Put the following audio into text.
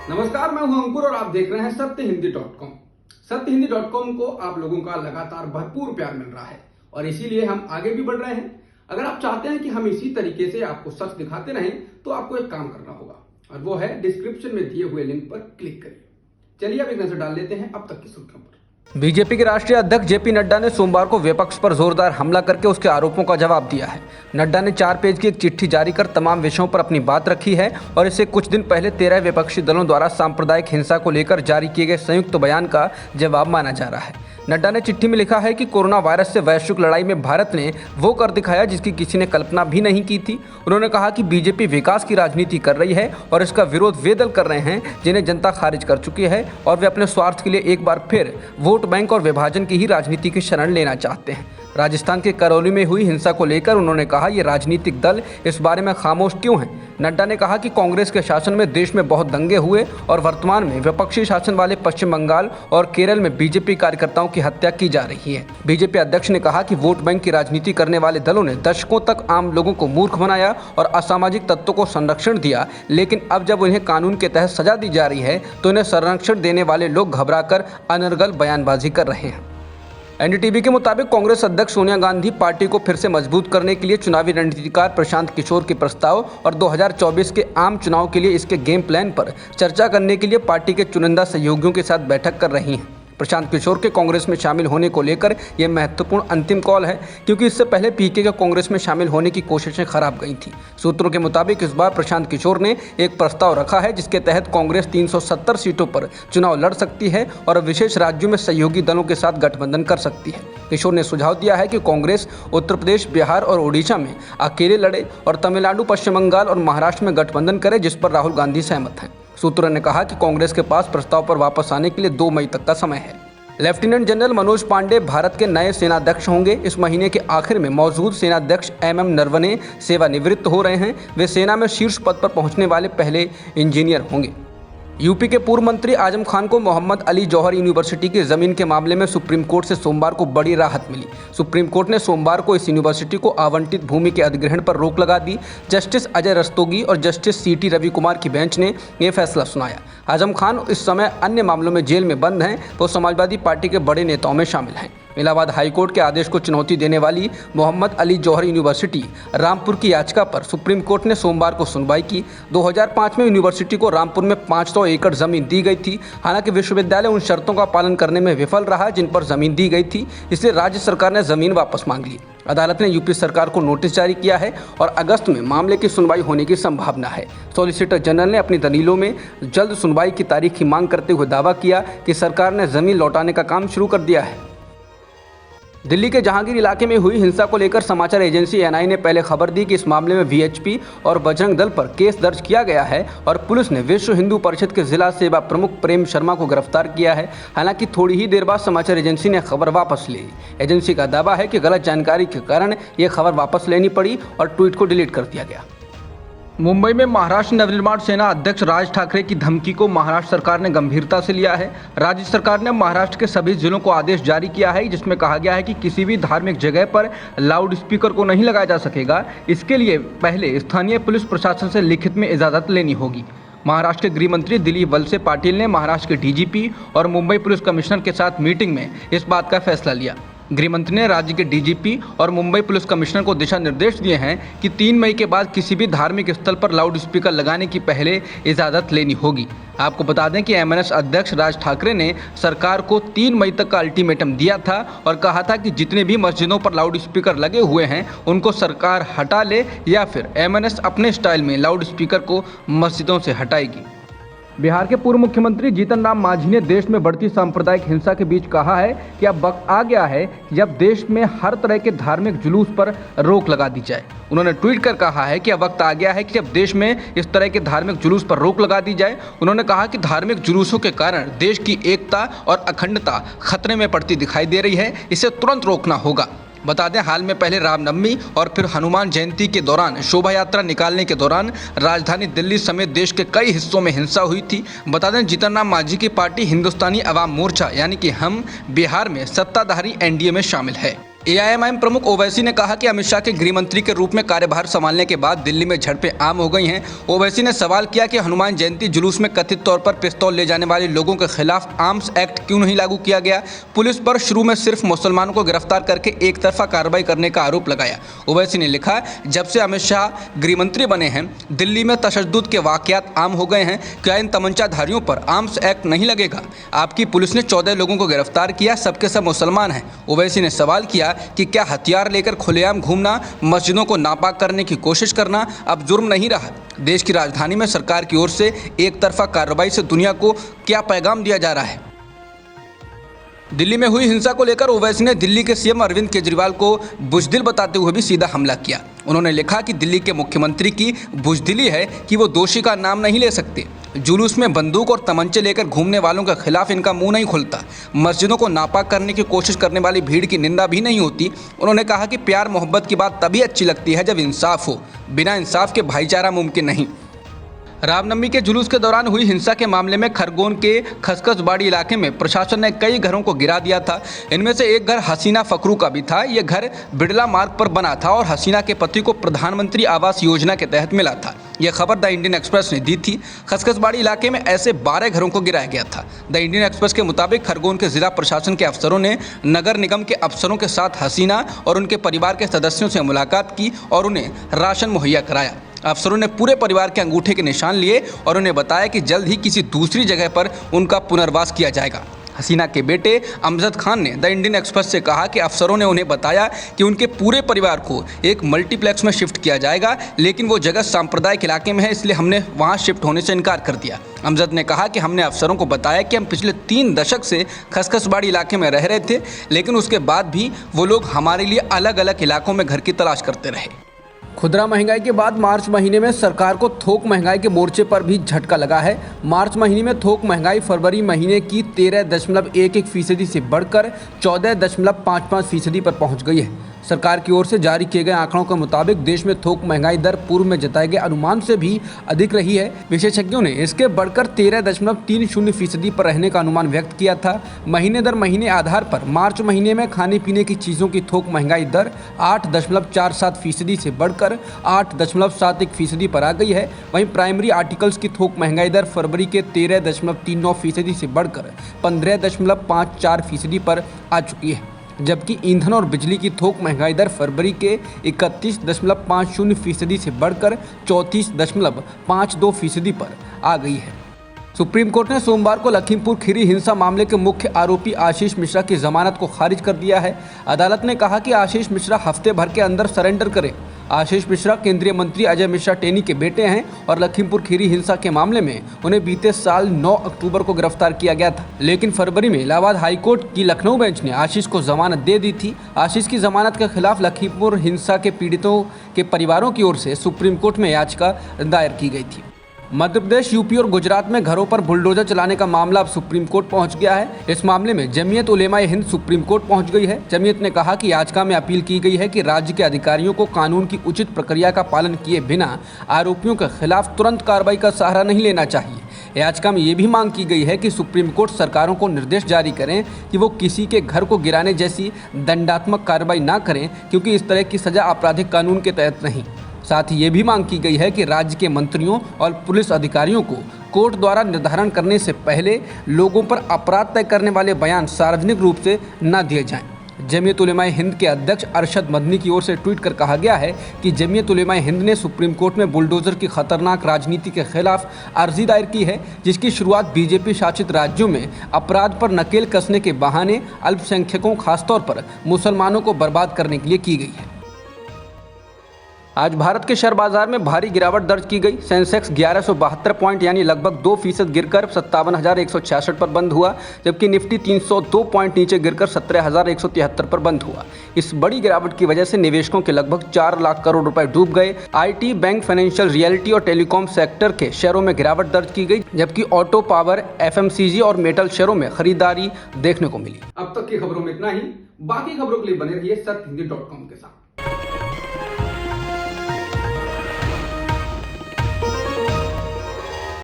नमस्कार, मैं हूं अंकुर और आप देख रहे हैं सत्यहिंदी.com। सत्यहिंदी.com को आप लोगों का लगातार भरपूर प्यार मिल रहा है और इसीलिए हम आगे भी बढ़ रहे हैं। अगर आप चाहते हैं कि हम इसी तरीके से आपको सच दिखाते रहें तो आपको एक काम करना होगा और वो है डिस्क्रिप्शन में दिए हुए लिंक पर क्लिक करिए। चलिए अब एक नजर डाल लेते हैं अब तक की सुर्खियों पर। बीजेपी के राष्ट्रीय अध्यक्ष जेपी नड्डा ने सोमवार को विपक्ष पर जोरदार हमला करके उसके आरोपों का जवाब दिया है। नड्डा ने 4 पेज की एक चिट्ठी जारी कर तमाम विषयों पर अपनी बात रखी है और इसे कुछ दिन पहले 13 विपक्षी दलों द्वारा सांप्रदायिक हिंसा को लेकर जारी किए गए संयुक्त बयान का जवाब माना जा रहा है। नड्डा ने चिट्ठी में लिखा है कि कोरोना वायरस से वैश्विक लड़ाई में भारत ने वो कर दिखाया जिसकी किसी ने कल्पना भी नहीं की थी। उन्होंने कहा कि बीजेपी विकास की राजनीति कर रही है और इसका विरोध वे दल कर रहे हैं जिन्हें जनता खारिज कर चुकी है और वे अपने स्वार्थ के लिए एक बार फिर वोट बैंक और विभाजन की ही राजनीति की शरण लेना चाहते हैं। राजस्थान के करौली में हुई हिंसा को लेकर उन्होंने कहा ये राजनीतिक दल इस बारे में खामोश क्यों हैं। नड्डा ने कहा कि कांग्रेस के शासन में देश में बहुत दंगे हुए और वर्तमान में विपक्षी शासन वाले पश्चिम बंगाल और केरल में बीजेपी कार्यकर्ताओं की हत्या की जा रही है। बीजेपी अध्यक्ष ने कहा कि वोट बैंक की राजनीति करने वाले दलों ने दशकों तक आम लोगों को मूर्ख बनाया और असामाजिक तत्वों को संरक्षण दिया, लेकिन अब जब उन्हें कानून के तहत सजा दी जा रही है तो इन्हें संरक्षण देने वाले लोग घबराकर अनर्गल बयानबाजी कर रहे हैं। एनडीटीवी के मुताबिक कांग्रेस अध्यक्ष सोनिया गांधी पार्टी को फिर से मजबूत करने के लिए चुनावी रणनीतिकार प्रशांत किशोर के प्रस्ताव और 2024 के आम चुनाव के लिए इसके गेम प्लान पर चर्चा करने के लिए पार्टी के चुनिंदा सहयोगियों के साथ बैठक कर रही हैं। प्रशांत किशोर के कांग्रेस में शामिल होने को लेकर यह महत्वपूर्ण अंतिम कॉल है क्योंकि इससे पहले पीके के कांग्रेस में शामिल होने की कोशिशें खराब गई थी। सूत्रों के मुताबिक इस बार प्रशांत किशोर ने एक प्रस्ताव रखा है जिसके तहत कांग्रेस 370 सीटों पर चुनाव लड़ सकती है और विशेष राज्यों में सहयोगी दलों के साथ गठबंधन कर सकती है। किशोर ने सुझाव दिया है कि कांग्रेस उत्तर प्रदेश, बिहार और ओडिशा में अकेले लड़े और तमिलनाडु, पश्चिम बंगाल और महाराष्ट्र में गठबंधन करे, जिस पर राहुल गांधी सहमत हैं। सूत्रों ने कहा कि कांग्रेस के पास प्रस्ताव पर वापस आने के लिए 2 मई तक का समय है। लेफ्टिनेंट जनरल मनोज पांडे भारत के नए सेनाध्यक्ष होंगे। इस महीने के आखिर में मौजूद सेनाध्यक्ष MM नरवणे सेवानिवृत्त हो रहे हैं। वे सेना में शीर्ष पद पर पहुंचने वाले पहले इंजीनियर होंगे। यूपी के पूर्व मंत्री आजम खान को मोहम्मद अली जौहर यूनिवर्सिटी की जमीन के मामले में सुप्रीम कोर्ट से सोमवार को बड़ी राहत मिली। सुप्रीम कोर्ट ने सोमवार को इस यूनिवर्सिटी को आवंटित भूमि के अधिग्रहण पर रोक लगा दी। जस्टिस अजय रस्तोगी और जस्टिस CT रवि कुमार की बेंच ने यह फैसला सुनाया। आजम खान इस समय अन्य मामलों में जेल में बंद हैं। वो समाजवादी पार्टी के बड़े नेताओं में शामिल हैं। इलाहाबाद हाईकोर्ट के आदेश को चुनौती देने वाली मोहम्मद अली जौहर यूनिवर्सिटी रामपुर की याचिका पर सुप्रीम कोर्ट ने सोमवार को सुनवाई की। 2005 में यूनिवर्सिटी को रामपुर में 500 एकड़ जमीन दी गई थी। हालांकि विश्वविद्यालय उन शर्तों का पालन करने में विफल रहा जिन पर जमीन दी गई थी, इसलिए राज्य सरकार ने जमीन वापस मांग ली। अदालत ने यूपी सरकार को नोटिस जारी किया है और अगस्त में मामले की सुनवाई होने की संभावना है। सॉलिसिटर जनरल ने अपनी दलीलों में जल्द सुनवाई की तारीख की मांग करते हुए दावा किया कि सरकार ने जमीन लौटाने का काम शुरू कर दिया है। दिल्ली के जहांगीर इलाके में हुई हिंसा को लेकर समाचार एजेंसी NI ने पहले खबर दी कि इस मामले में VHP और बजरंग दल पर केस दर्ज किया गया है और पुलिस ने विश्व हिंदू परिषद के जिला सेवा प्रमुख प्रेम शर्मा को गिरफ्तार किया है। हालांकि थोड़ी ही देर बाद समाचार एजेंसी ने खबर वापस ली। एजेंसी का दावा है कि गलत जानकारी के कारण यह खबर वापस लेनी पड़ी और ट्वीट को डिलीट कर दिया गया। मुंबई में महाराष्ट्र नवनिर्माण सेना अध्यक्ष राज ठाकरे की धमकी को महाराष्ट्र सरकार ने गंभीरता से लिया है। राज्य सरकार ने महाराष्ट्र के सभी जिलों को आदेश जारी किया है जिसमें कहा गया है कि किसी भी धार्मिक जगह पर लाउड स्पीकर को नहीं लगाया जा सकेगा। इसके लिए पहले स्थानीय पुलिस प्रशासन से लिखित में इजाज़त लेनी होगी। महाराष्ट्र के गृह मंत्री दिलीप वलसे पाटिल ने महाराष्ट्र के DGP और मुंबई पुलिस कमिश्नर के साथ मीटिंग में इस बात का फैसला लिया। गृह मंत्री ने राज्य के DGP और मुंबई पुलिस कमिश्नर को दिशा निर्देश दिए हैं कि 3 मई के बाद किसी भी धार्मिक स्थल पर लाउड स्पीकर लगाने की पहले इजाज़त लेनी होगी। आपको बता दें कि MNS अध्यक्ष राज ठाकरे ने सरकार को 3 मई तक का अल्टीमेटम दिया था और कहा था कि जितने भी मस्जिदों पर लाउड स्पीकर लगे हुए हैं उनको सरकार हटा ले या फिर MNS अपने स्टाइल में लाउड स्पीकर को मस्जिदों से हटाएगी। बिहार के पूर्व मुख्यमंत्री जीतन राम मांझी ने देश में बढ़ती सांप्रदायिक हिंसा के बीच कहा है कि अब वक्त आ गया है कि जब देश में हर तरह के धार्मिक जुलूस पर रोक लगा दी जाए। उन्होंने ट्वीट कर कहा है कि अब वक्त आ गया है कि जब देश में इस तरह के धार्मिक जुलूस पर रोक लगा दी जाए। उन्होंने कहा कि धार्मिक जुलूसों के कारण देश की एकता और अखंडता खतरे में पड़ती दिखाई दे रही है, इसे तुरंत रोकना होगा। बता दें, हाल में पहले रामनवमी और फिर हनुमान जयंती के दौरान शोभा यात्रा निकालने के दौरान राजधानी दिल्ली समेत देश के कई हिस्सों में हिंसा हुई थी। बता दें, जीतन राम मांझी की पार्टी हिंदुस्तानी अवाम मोर्चा यानी कि हम बिहार में सत्ताधारी NDA में शामिल है। एआईएमआईएम प्रमुख ओवैसी ने कहा कि अमित शाह के गृह मंत्री के रूप में कार्यभार संभालने के बाद दिल्ली में झड़पें आम हो गई हैं। ओवैसी ने सवाल किया कि हनुमान जयंती जुलूस में कथित तौर पर पिस्तौल ले जाने वाले लोगों के खिलाफ आर्म्स एक्ट क्यों नहीं लागू किया गया। पुलिस पर शुरू में सिर्फ मुसलमानों को गिरफ्तार करके एक तरफा कार्रवाई करने का आरोप लगाया। ओवैसी ने लिखा, जब से अमित शाह गृह मंत्री बने हैं दिल्ली में तशद्दुद के वाकयात आम हो गए हैं। क्या इन तमंचाधारियों पर आर्म्स एक्ट नहीं लगेगा? आपकी पुलिस ने 14 लोगों को गिरफ्तार किया, सबके सब मुसलमान हैं। ओवैसी ने सवाल किया कि क्या हथियार लेकर खुलेआम घूमना, मस्जिदों को नापाक करने की कोशिश करना अब जुर्म नहीं रहा? देश की राजधानी में सरकार की ओर से एक तरफा कार्रवाई से दुनिया को क्या पैगाम दिया जा रहा है? दिल्ली में हुई हिंसा को लेकर ओवैसी ने दिल्ली के सीएम अरविंद केजरीवाल को बुज़दिल बताते हुए भी सीधा हमला किया। उन्होंने लिखा कि दिल्ली के मुख्यमंत्री की बुज़दिली है कि वो दोषी का नाम नहीं ले सकते। जुलूस में बंदूक और तमंचे लेकर घूमने वालों के खिलाफ इनका मुंह नहीं खुलता। मस्जिदों को नापाक करने की कोशिश करने वाली भीड़ की निंदा भी नहीं होती। उन्होंने कहा कि प्यार मोहब्बत की बात तभी अच्छी लगती है जब इंसाफ हो, बिना इंसाफ के भाईचारा मुमकिन नहीं। रामनवमी के जुलूस के दौरान हुई हिंसा के मामले में खरगोन के खसखसबाड़ी इलाके में प्रशासन ने कई घरों को गिरा दिया था। इनमें से एक घर हसीना फकरू का भी था। यह घर बिड़ला मार्ग पर बना था और हसीना के पति को प्रधानमंत्री आवास योजना के तहत मिला था। यह खबर द इंडियन एक्सप्रेस ने दी थी। खसखसबाड़ी इलाके में ऐसे 12 घरों को गिराया गया था। द इंडियन एक्सप्रेस के मुताबिक खरगोन के जिला प्रशासन के अफसरों ने नगर निगम के अफसरों के साथ हसीना और उनके परिवार के सदस्यों से मुलाकात की और उन्हें राशन मुहैया कराया। अफसरों ने पूरे परिवार के अंगूठे के निशान लिए और उन्हें बताया कि जल्द ही किसी दूसरी जगह पर उनका पुनर्वास किया जाएगा। हसीना के बेटे अमजद खान ने द इंडियन एक्सप्रेस से कहा कि अफसरों ने उन्हें बताया कि उनके पूरे परिवार को एक मल्टीप्लेक्स में शिफ्ट किया जाएगा, लेकिन वो जगह सांप्रदायिक इलाके में है, इसलिए हमने वहां शिफ्ट होने से इनकार कर दिया। अमजद ने कहा कि हमने अफसरों को बताया कि हम पिछले 3 दशक से खसखसबाड़ी इलाके में रह रहे थे, लेकिन उसके बाद भी वो लोग हमारे लिए अलग अलग इलाकों में घर की तलाश करते रहे। खुदरा महंगाई के बाद मार्च महीने में सरकार को थोक महंगाई के मोर्चे पर भी झटका लगा है। मार्च महीने में थोक महंगाई फरवरी महीने की 13.11% से बढ़कर 14.55% पर पहुंच गई है। सरकार की ओर से जारी किए गए आंकड़ों के मुताबिक देश में थोक महंगाई दर पूर्व में जताए गए अनुमान से भी अधिक रही है। विशेषज्ञों ने इसके बढ़कर 13.30% पर रहने का अनुमान व्यक्त किया था। महीने दर महीने आधार पर मार्च महीने में खाने पीने की चीज़ों की थोक महंगाई दर 8.47% से बढ़कर 8.71% पर आ गई है। वहीं प्राइमरी आर्टिकल्स की थोक महंगाई दर फरवरी के 13.39% से बढ़कर 15.54% पर आ चुकी है, जबकि ईंधन और बिजली की थोक महंगाई दर फरवरी के 31.50% से बढ़कर 34.52% पर आ गई है। सुप्रीम कोर्ट ने सोमवार को लखीमपुर खीरी हिंसा मामले के मुख्य आरोपी आशीष मिश्रा की जमानत को खारिज कर दिया है। अदालत ने कहा कि आशीष मिश्रा हफ्ते भर के अंदर सरेंडर करें। आशीष मिश्रा केंद्रीय मंत्री अजय मिश्रा टेनी के बेटे हैं और लखीमपुर खीरी हिंसा के मामले में उन्हें बीते साल 9 अक्टूबर को गिरफ्तार किया गया था, लेकिन फरवरी में इलाहाबाद हाईकोर्ट की लखनऊ बेंच ने आशीष को जमानत दे दी थी। आशीष की जमानत के खिलाफ लखीमपुर हिंसा के पीड़ितों के परिवारों की ओर से सुप्रीम कोर्ट में याचिका दायर की गई थी। मध्य प्रदेश, यूपी और गुजरात में घरों पर बुलडोजर चलाने का मामला अब सुप्रीम कोर्ट पहुंच गया है। इस मामले में जमीयत उलेमाए हिंद सुप्रीम कोर्ट पहुंच गई है। जमीयत ने कहा कि याचिका में अपील की गई है कि राज्य के अधिकारियों को कानून की उचित प्रक्रिया का पालन किए बिना आरोपियों के खिलाफ तुरंत कार्रवाई का सहारा नहीं लेना चाहिए। याचिका में ये भी मांग की गई है कि सुप्रीम कोर्ट सरकारों को निर्देश जारी करें कि वो किसी के घर को गिराने जैसी दंडात्मक कार्रवाई ना करें, क्योंकि इस तरह की सजा आपराधिक कानून के तहत नहीं। साथ ही ये भी मांग की गई है कि राज्य के मंत्रियों और पुलिस अधिकारियों को कोर्ट द्वारा निर्धारण करने से पहले लोगों पर अपराध तय करने वाले बयान सार्वजनिक रूप से न दिए जाएं। जमीयत उलेमाए हिंद के अध्यक्ष अरशद मदनी की ओर से ट्वीट कर कहा गया है कि जमीयत उलेमाए हिंद ने सुप्रीम कोर्ट में बुलडोजर की खतरनाक राजनीति के खिलाफ अर्जी दायर की है, जिसकी शुरुआत बीजेपी शासित राज्यों में अपराध पर नकेल कसने के बहाने अल्पसंख्यकों, खासतौर पर मुसलमानों को बर्बाद करने के लिए की गई है। आज भारत के शेयर बाजार में भारी गिरावट दर्ज की गई। सेंसेक्स 1172 पॉइंट यानी लगभग 2% गिरकर 57,166 पर बंद हुआ, जबकि निफ्टी 302 पॉइंट नीचे गिरकर 17,173 पर बंद हुआ। इस बड़ी गिरावट की वजह से निवेशकों के लगभग 4 लाख करोड़ रुपए डूब गए। आईटी, बैंक, फाइनेंशियल, रियल्टी और टेलीकॉम सेक्टर के शेयरों में गिरावट दर्ज की गई, जबकि ऑटो, पावर, एफएमसीजी और मेटल शेयरों में खरीदारी देखने को मिली। अब तक की खबरों में इतना ही। बाकी खबरों के लिए बने रहिए सत्य हिंदी .com के साथ।